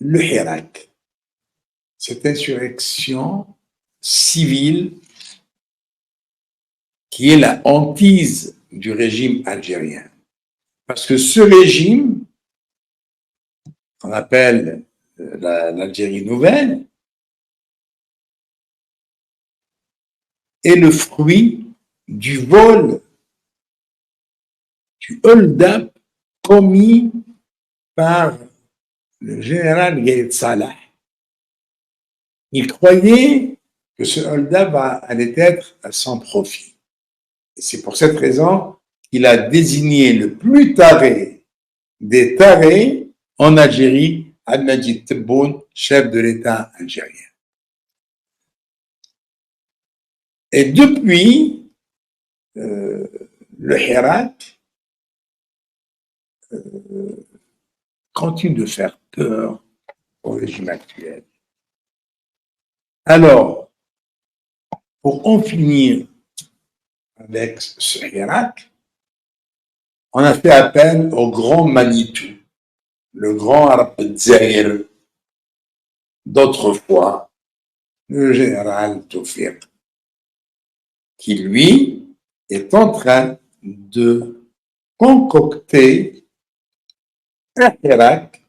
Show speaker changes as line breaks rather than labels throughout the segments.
Le Hirak, cette insurrection civile qui est la hantise du régime algérien. Parce que ce régime, qu'on appelle l'Algérie nouvelle, est le fruit du vol, du hold-up commis par le général Gaïd Salah. Il croyait que ce hold-up allait être sans profit. Et c'est pour cette raison qu'il a désigné le plus taré des tarés en Algérie, Abdelmajid Tebboune, chef de l'État algérien. Et depuis, le Hirak continue de faire peur au régime actuel. Alors, pour en finir avec ce Hirak, on a fait appel au grand Manitou, le grand Arab Zahir, d'autrefois, le général Tawfiq, qui lui est en train de concocter un Hirak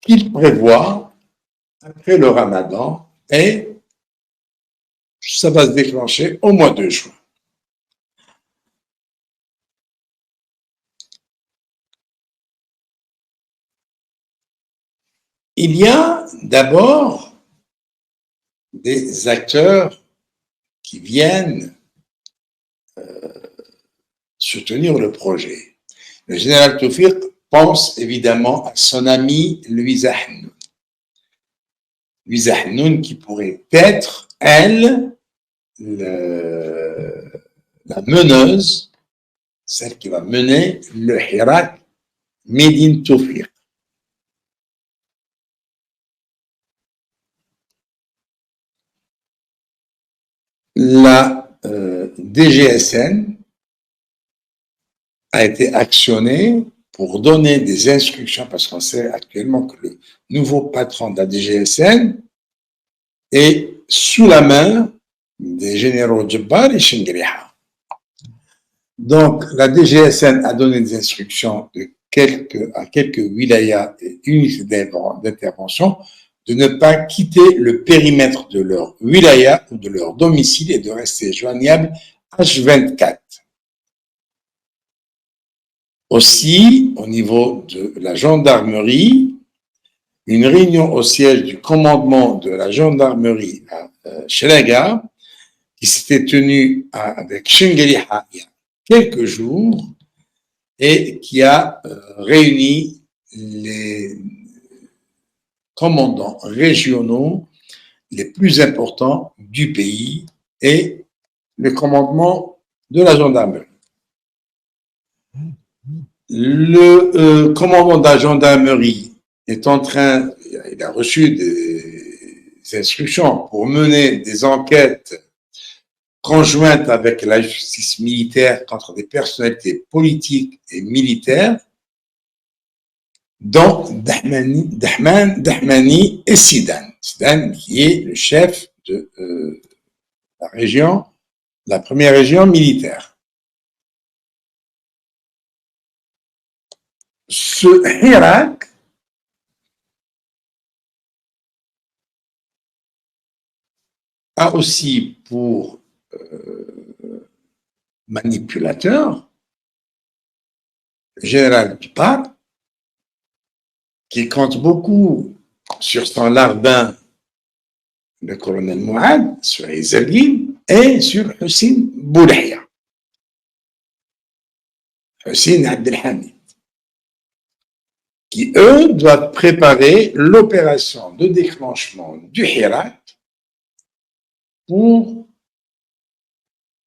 qu'il prévoit après le Ramadan et ça va se déclencher au mois de juin. Il y a d'abord des acteurs qui viennent soutenir le projet. Le général Tawfiq pense évidemment à son ami Louisa Hanoun. Louisa Hanoun qui pourrait être, elle, la meneuse, celle qui va mener le Hirak Médine Tawfiq. La DGSN a été actionnée pour donner des instructions, parce qu'on sait actuellement que le nouveau patron de la DGSN est sous la main des généraux Djebbar et Chengueriha. Donc, la DGSN a donné des instructions à quelques wilayas et unités d'intervention de ne pas quitter le périmètre de leur wilaya ou de leur domicile et de rester joignables H24. Aussi, au niveau de la gendarmerie, une réunion au siège du commandement de la gendarmerie à Chelega, qui s'était tenue avec Chengueriha il y a quelques jours et qui a réuni les commandants régionaux les plus importants du pays et le commandement de la gendarmerie. Le commandant de la gendarmerie est en train, il a reçu des instructions pour mener des enquêtes conjointes avec la justice militaire contre des personnalités politiques et militaires, dont Dahmani et Sidan. Sidan qui est le chef de la région, la première région militaire. Ce Hirak a aussi pour manipulateur le général Dupar, qui compte beaucoup sur son larbin, le colonel Mouad, sur Izzalguine, et sur Hussein Boulahia. Hussein Abdelhamid, qui, eux, doivent préparer l'opération de déclenchement du Hirak pour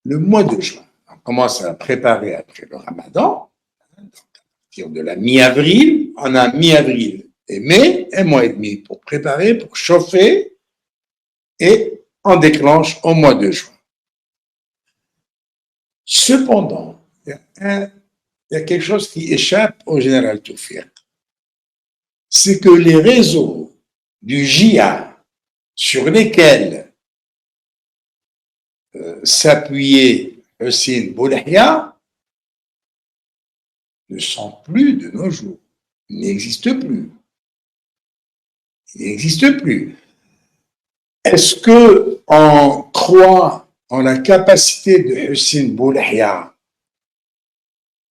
le mois de juin. On commence à la préparer après le Ramadan, donc à partir de la mi-avril, on a mi-avril et mai, 1 mois et demi pour préparer, pour chauffer, et on déclenche au mois de juin. Cependant, il y a quelque chose qui échappe au général Tawfiq. C'est que les réseaux du JA sur lesquels s'appuyait Hussein Boulahia ne sont plus de nos jours. Ils n'existent plus. Ils n'existent plus. Est-ce qu'on croit en la capacité de Hussein Boulahia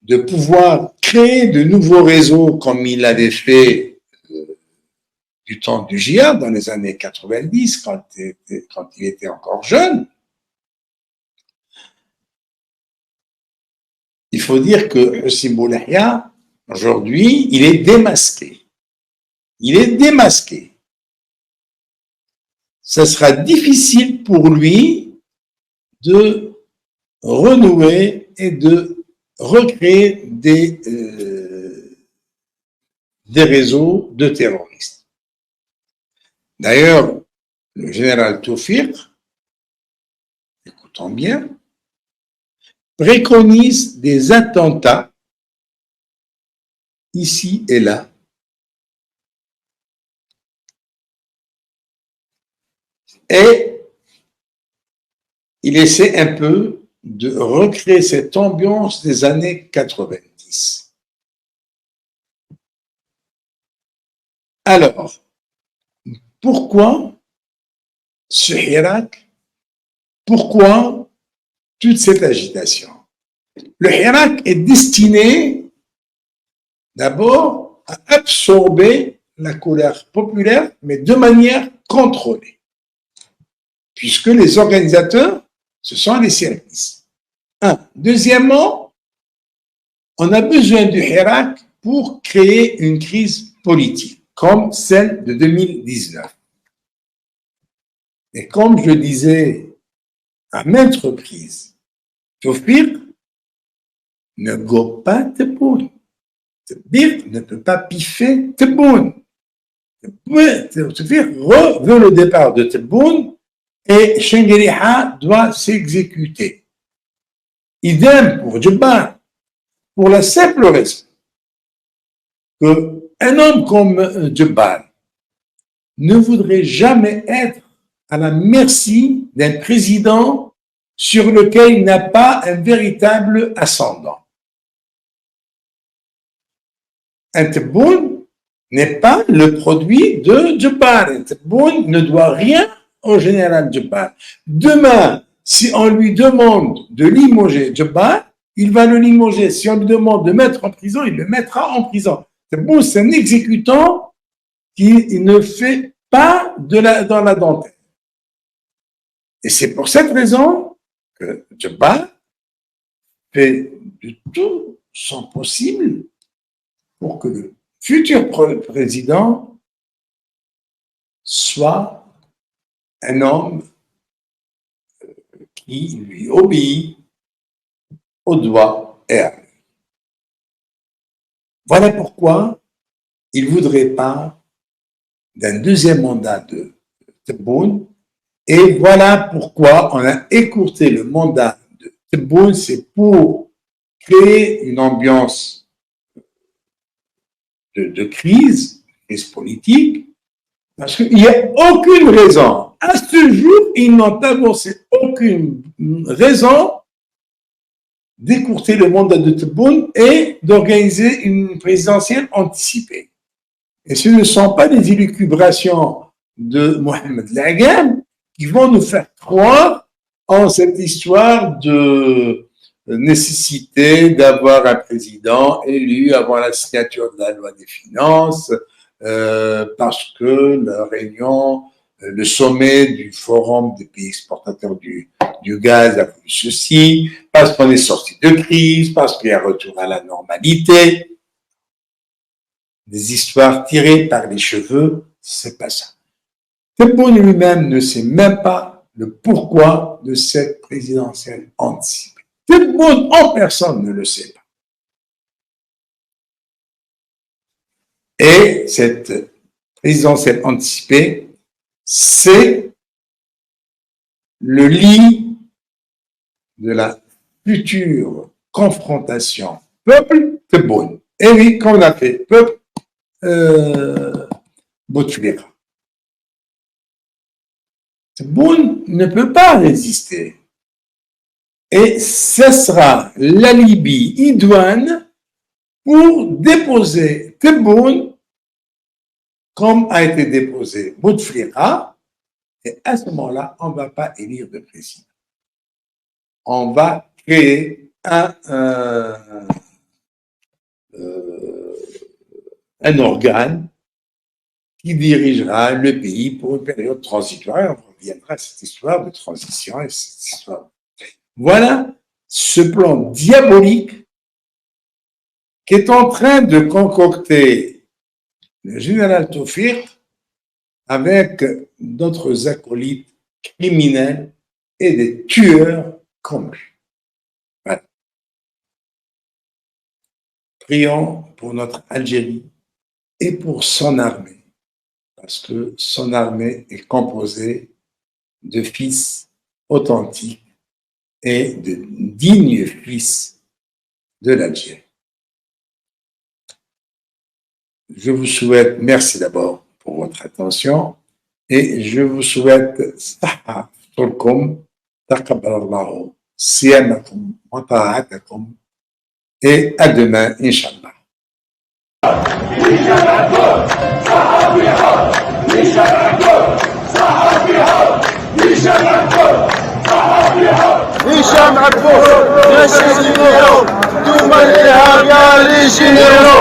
de pouvoir créer de nouveaux réseaux comme il l'avait fait du temps du JA dans les années 90, quand il était encore jeune? Il faut dire que Hussein Boulahia, aujourd'hui, il est démasqué. Il est démasqué. Ce sera difficile pour lui de renouer et de recréer des réseaux de terroristes. D'ailleurs, le général Tawfiq, écoutons bien, préconise des attentats ici et là, et il essaie un peu de recréer cette ambiance des années 90. Alors, pourquoi ce Hirak? Pourquoi toute cette agitation? Le Hirak est destiné d'abord à absorber la colère populaire, mais de manière contrôlée, puisque les organisateurs, ce sont les services. Deuxièmement, on a besoin du Hirak pour créer une crise politique, comme celle de 2019. Et comme je disais à maintes reprises, Tawfiq ne gobe pas Tebboune. Tawfiq ne peut pas piffer Tebboune. Tawfiq veut le départ de Tebboune et Chengueriha doit s'exécuter. Idem pour Djebbar, pour la simple raison qu'un homme comme Djebbar ne voudrait jamais être à la merci d'un président sur lequel il n'a pas un véritable ascendant. Un Tebboune n'est pas le produit de Djebbar. Un Tebboune ne doit rien au général Djebbar. Demain, si on lui demande de limoger Djebbar, il va le limoger. Si on lui demande de mettre en prison, il le mettra en prison. Tebboune, c'est un exécutant qui ne fait pas dans la dentelle. Et c'est pour cette raison que Djebbar fait de tout son possible pour que le futur président soit un homme qui lui obéit au doigt et à l'œil. Voilà pourquoi il ne voudrait pas d'un deuxième mandat de Tebboune, et voilà pourquoi on a écourté le mandat de Tebboune, c'est pour créer une ambiance de crise politique, parce qu'il n'y a aucune raison. À ce jour, ils n'ont avancé aucune raison d'écourter le mandat de Tebboune et d'organiser une présidentielle anticipée. Et ce ne sont pas des élucubrations de Mohamed Laghem qui vont nous faire croire en cette histoire de nécessité d'avoir un président élu avant la signature de la loi des finances, parce que la réunion, le sommet du forum des pays exportateurs du gaz a voulu ceci, parce qu'on est sorti de crise, parce qu'il y a un retour à la normalité. Des histoires tirées par les cheveux, c'est pas ça. Tebboune lui-même ne sait même pas le pourquoi de cette présidentielle anticipée. Tebboune en personne ne le sait pas. Et cette présidentielle anticipée, c'est le lit de la future confrontation peuple-Tebboune. Et oui, comme on a fait, peuple Bouteflika. Tebboune ne peut pas résister. Et ce sera l'alibi idoine pour déposer Tebboune comme a été déposé Bouteflika. Et à ce moment-là, on ne va pas élire de président. On va créer un organe qui dirigera le pays pour une période transitoire. On reviendra à cette histoire de transition et cette histoire. Voilà ce plan diabolique qui est en train de concocter le général Tawfiq avec d'autres acolytes criminels et des tueurs comme lui. Voilà. Prions pour notre Algérie et pour son armée, parce que son armée est composée de fils authentiques et de dignes fils de l'Algérie. Je vous souhaite, merci d'abord pour votre attention, et je vous souhaite Saha Tolkom, Taqabbalallahu, Siyamakum, Wata'atakum, et à demain, Inch'Allah.
هشام عبود يا سيدي دوما الارهاب يا لي جينيرو